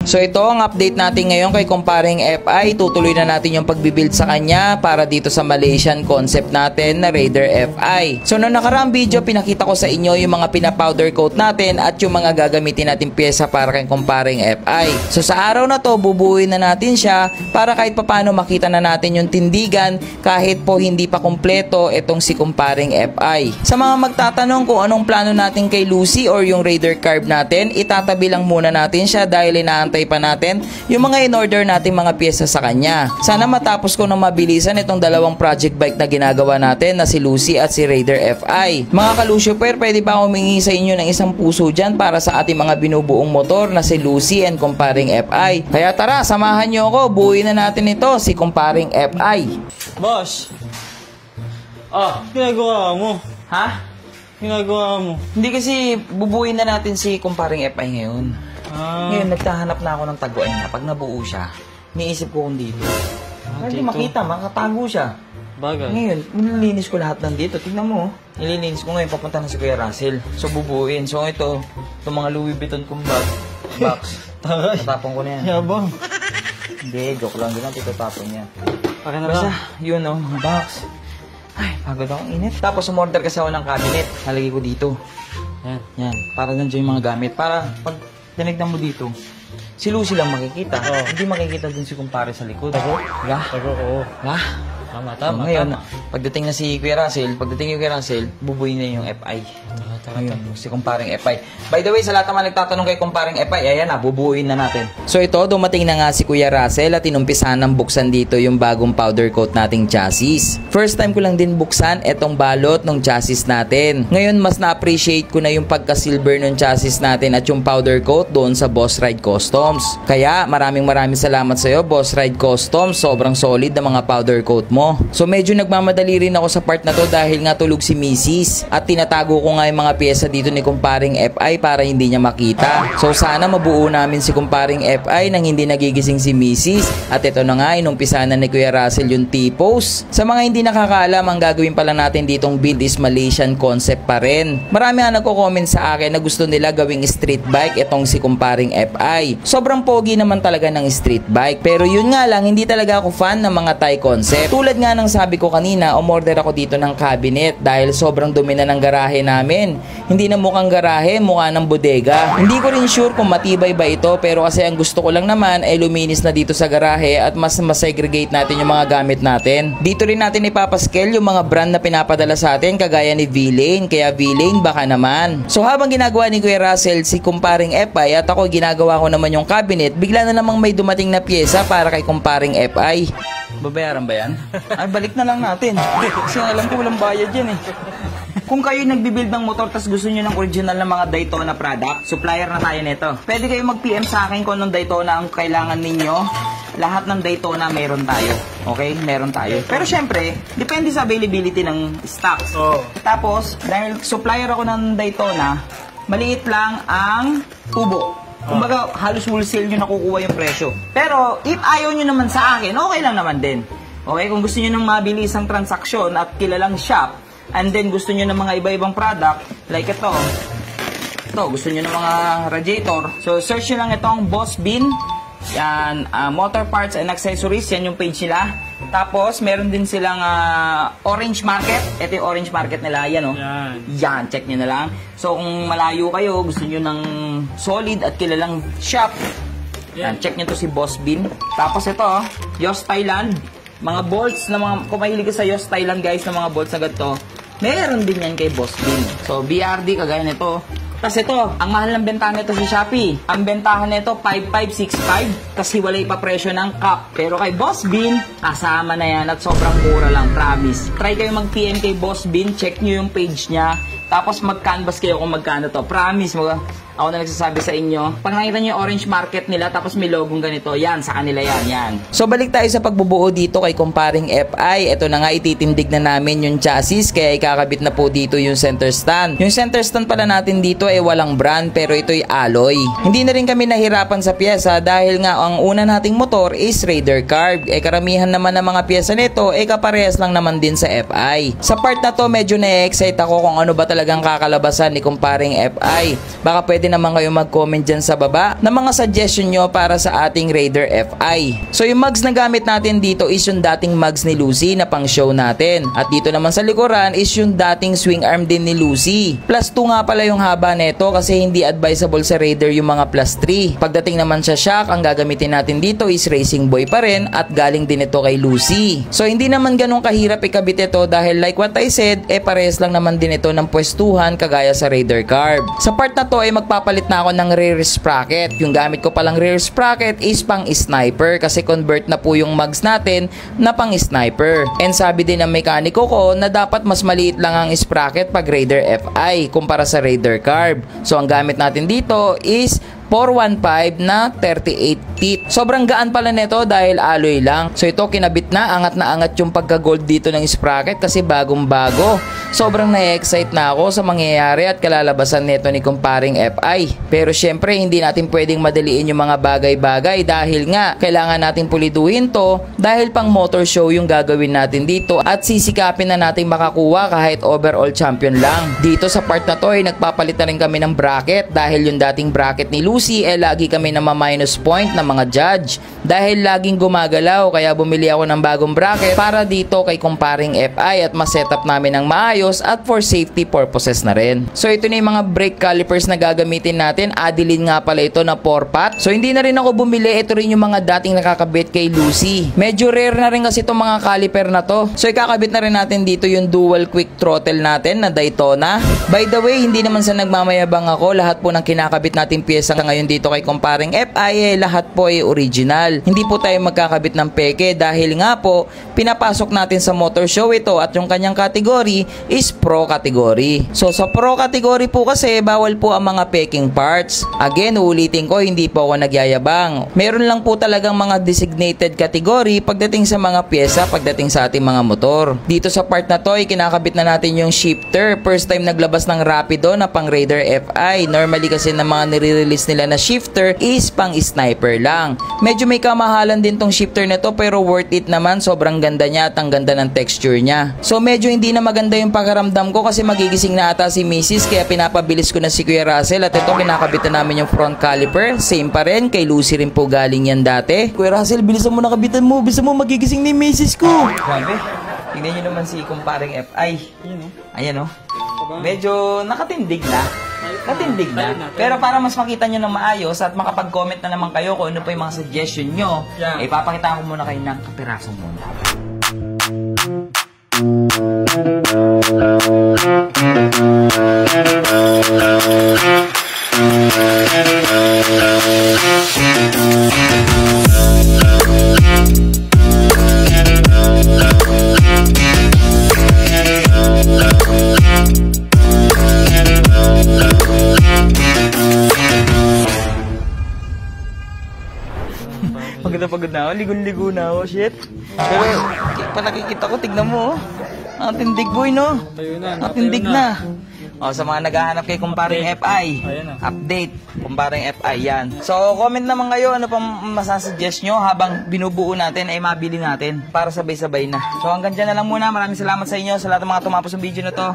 So ito ang update natin ngayon kay kumparing FI. Tutuloy na natin yung pagbibuild sa kanya para dito sa Malaysian concept natin na Raider FI. So noong nakaraang video, pinakita ko sa inyo yung mga pinapowder coat natin at yung mga gagamitin natin pyesa para kay kumparing FI. So sa araw na to, bubuuin na natin siya para kahit papano makita na natin yung tindigan kahit po hindi pa kumpleto itong si kumparing FI. Sa mga magtatanong kung anong plano natin kay Lucy or yung Raider carb natin, itatabi lang muna natin siya dahil inaantay pa natin yung mga in-order nating mga pyesa sa kanya. Sana matapos ko ng mabilisan itong dalawang project bike na ginagawa natin na si Lucy at si Raider FI. Mga kalusyoper, pwede ba humingi sa inyo ng isang puso dyan para sa ating mga binubuong motor na si Lucy and kumparing FI. Kaya tara, samahan nyo ako, buuin na natin ito, si kumparing FI. Boss! Ginagawa mo? Ha? Ginagawa mo? Hindi kasi bubuuin na natin si kumparing FI ngayon. Ngayon, nagtahanap na ako ng taguan niya. Pag nabuo siya, niisip ko kung dito. Hindi makita, makatago siya. Bagay. Ngayon, nililinis ko lahat ng dito. Tignan mo, nililinis ko ngayon, papunta na si Kuya Russell. So, bubuuin. So, itong mga Louis Vuitton kong box. Tatapon ko na yan. Yabang. Hindi, joke lang. Hindi natin tatapon niya. Paka na Basta, lang. yun o, mga box. Ay, pagod akong init. Tapos, umorder kasi ako ng cabinet. Nalagay ko dito. Yan. Para nandiyan yung mga gamit. Para, pag tinignan mo dito, si Lucy lang makikita. Hindi makikita dun si kumpare sa likod. Diba? Oo. Ha? Tama. Ngayon, pagdating na si Kuya Russell, bubuin na yung FI. Ngayon, si kumparing FI. By the way, sa lahat naman nagtatanong kay kumparing FI, ayan na, bubuin na natin. So ito, dumating na nga si Kuya Russell at inumpisahan ng buksan dito yung bagong powder coat nating chassis. First time ko lang din buksan etong balot ng chassis natin. Ngayon, mas na-appreciate ko na yung pagka-silver ng chassis natin at yung powder coat doon sa Boss Ride Customs. Kaya, maraming salamat sa'yo, Boss Ride Customs. Sobrang solid na mga powder coat mo. So medyo nagmamadali rin ako sa part na to dahil nga tulog si Mrs. At tinatago ko nga yung mga pyesa dito ni kumparing FI para hindi niya makita. So sana mabuo namin si kumparing FI nang hindi nagigising si Mrs. At ito na nga, inumpisa na ni Kuya Russell yung T-pose. Sa mga hindi nakakaalam, ang gagawin pala natin ditong build is Malaysian concept pa rin. Marami nga nagko-comment sa akin na gusto nila gawing street bike itong si kumparing FI. Sobrang pogi naman talaga ng street bike. Pero yun nga lang, hindi talaga ako fan ng mga Thai concept. Tulad nga ng sabi ko kanina, umorder ako dito ng cabinet dahil sobrang dumi na ng garahe namin. Hindi na mukhang garahe, mukha ng bodega. Hindi ko rin sure kung matibay ba ito, pero kasi ang gusto ko lang naman ay luminis na dito sa garahe at mas segregate natin yung mga gamit natin. Dito rin natin ipapascale yung mga brand na pinapadala sa atin kagaya ni V-Lane, kaya V-Lane baka naman. So habang ginagawa ni Kuya Russell si kumparing FI at ako ginagawa ko naman yung cabinet, bigla na namang may dumating na pyesa para kay kumparing FI. Babayaran ba yan? Ay, balik na lang natin. Kasi alam ko walang bayad yan eh. Kung kayo nagbibuild ng motor tas gusto nyo ng original na mga Daytona product, supplier na tayo nito. Pwede kayo mag-PM sa akin kung anong Daytona ang kailangan ninyo. Lahat ng Daytona meron tayo. Okay? Meron tayo. Pero syempre, depende sa availability ng stocks. Tapos, dahil supplier ako ng Daytona, maliit lang ang tubo. Kumbaga, halos wholesale nyo nakukuha yung presyo. Pero, if ayaw nyo naman sa akin, okay lang naman din. Okay? Kung gusto nyo ng mabilisang transaksyon at kilalang shop, and then gusto nyo ng mga iba-ibang product, like ito. Ito, gusto nyo ng mga radiator. So, search nyo lang itong Boss Bin. Yan, motor parts and accessories. Yan yung page nila. Tapos, meron din silang Orange Market. Ito yung Orange Market nila. Yan, oh. Yan, check nyo na lang. So, kung malayo kayo, gusto nyo ng solid at kilalang shop, yan, check nyo to si Boss Bin. Tapos ito, Yos Thailand. Mga bolts na mga, kung mahilig ka sa Yos Thailand guys, na mga bolts na ganito, meron din yan kay Boss Bin. So, BRD, kagaya nito. Tapos ito, ang mahal ng bentahan nito sa Shopee. Ang bentahan nito, 5,565. Tapos hiwalay pa presyo ng cup. Pero kay Boss Bin, kasama na yan at sobrang mura lang, promise. Try kayo mag-PM kay Boss Bin, check nyo yung page niya. Tapos mag-canvas kayo kung magkano to. Promise mo, ako na nagsasabi sa inyo. Pag nakita nyo yung Orange Market nila, tapos may logong ganito, yan, sa kanila yan. So balik tayo sa pagbubuo dito kay kumparing FI. Ito na nga, ititindig na namin yung chassis, kaya ikakabit na po dito yung center stand. Yung center stand pala natin dito ay walang brand, pero ito'y alloy. Hindi na rin kami nahirapan sa pyesa dahil nga ang una nating motor is Raider carb. Karamihan naman ng mga pyesa nito, kaparehas lang naman din sa FI. Sa part na to, medyo na-excite ako kung ano ba talagang kakalabasan ni kumparing FI? Baka pwede naman kayo mag-comment dyan sa baba ng mga suggestion nyo para sa ating Raider FI. So yung mugs na gamit natin dito is yung dating mugs ni Lucy na pang show natin. At dito naman sa likuran is yung dating swing arm din ni Lucy. Plus 2 nga pala yung haba neto kasi hindi advisable sa Raider yung mga plus 3. Pagdating naman sa shock, ang gagamitin natin dito is Racing Boy pa rin at galing din ito kay Lucy. So hindi naman ganun kahirap ikabit ito dahil like what I said, parehas lang naman din ito ng pwestuhan kagaya sa Raider Carb. Sa part na to ay magpapalit na ako ng rear sprocket. Yung gamit ko palang rear sprocket is pang sniper kasi convert na po yung mugs natin na pang sniper. And sabi din ng mekaniko ko na dapat mas maliit lang ang sprocket pag Raider FI kumpara sa Raider Carb. So ang gamit natin dito is 415 na 38 feet. Sobrang gaan pala nito dahil alloy lang. So ito kinabit na angat yung pagka-gold dito ng sprocket kasi bagong bago. Sobrang na-excite na ako sa mangyayari at kalalabasan nito ni kumparing FI. Pero syempre hindi natin pwedeng madaliin yung mga bagay-bagay dahil nga kailangan natin puliduhin to dahil pang motor show yung gagawin natin dito at sisikapin na natin makakuha kahit overall champion lang. Dito sa part na to ay nagpapalit na rin kami ng bracket dahil yung dating bracket ni Lucy lagi kami na minus point ng mga judge dahil laging gumagalaw kaya bumili ako ng bagong bracket para dito kay kumparing FI at ma-setup namin ng maayos at for safety purposes na rin. So ito na yung mga brake calipers na gagamitin natin. Adeline nga pala ito na 4-pot. So hindi na rin ako bumili, ito rin yung mga dating nakakabit kay Lucy. Medyo rare na rin kasi itong mga caliper na to. So ikakabit na rin natin dito yung dual quick throttle natin na Daytona. By the way, hindi naman sa nagmamayabang ako, lahat po ng kinakabit nating pyesa ngayon dito kay kumparing FI lahat po ay original. Hindi po tayo magkakabit ng peke dahil nga po pinapasok natin sa motor show ito at yung kanyang category is pro category. So sa pro category po kasi bawal po ang mga peking parts. Again, uulitin ko, hindi po ako nagyayabang. Meron lang po talagang mga designated category pagdating sa mga pyesa, pagdating sa ating mga motor. Dito sa part na to ay kinakabit na natin yung shifter. First time naglabas ng Rapido na pang Raider FI. Normally kasi na mga nire-release nila na shifter is pang sniper lang. Medyo may kamahalan din tong shifter na to pero worth it naman. Sobrang ganda niya at ang ganda ng texture niya. So medyo hindi na maganda yung pakaramdam ko kasi magigising na ata si Mrs. kaya pinapabilis ko na si Kuya Russell at ito kinakabit na namin yung front caliper. Same pa rin, kay Lucy rin po galing yan dati. Kuya Russell, bilisan mo nakabitan mo. Bilisan mo, magigising ni Mrs. ko. Grabe. Tignan nyo naman si kumparing FI. Ayan o. Medyo nakatindig na. Natindig na. Pero para mas makita nyo ng maayos at makapag-comment na naman kayo kung ano pa yung mga suggestion nyo, ipapakita ko muna kayo ng kapiraso muna. Pagod na ako, ligon-ligo na ako, shit. Pero, pa nakikita ko, tignan mo, oh. Ang tindig boy, no? Ang tindig na. O, sa mga naghahanap kay kumparing FI, update, kumparing FI, yan. So, comment naman kayo, ano pa masasuggest nyo habang binubuo natin, ay mabili natin para sabay-sabay na. So, hanggang dyan na lang muna. Maraming salamat sa inyo, sa lahat ng mga tumapos sa video na to.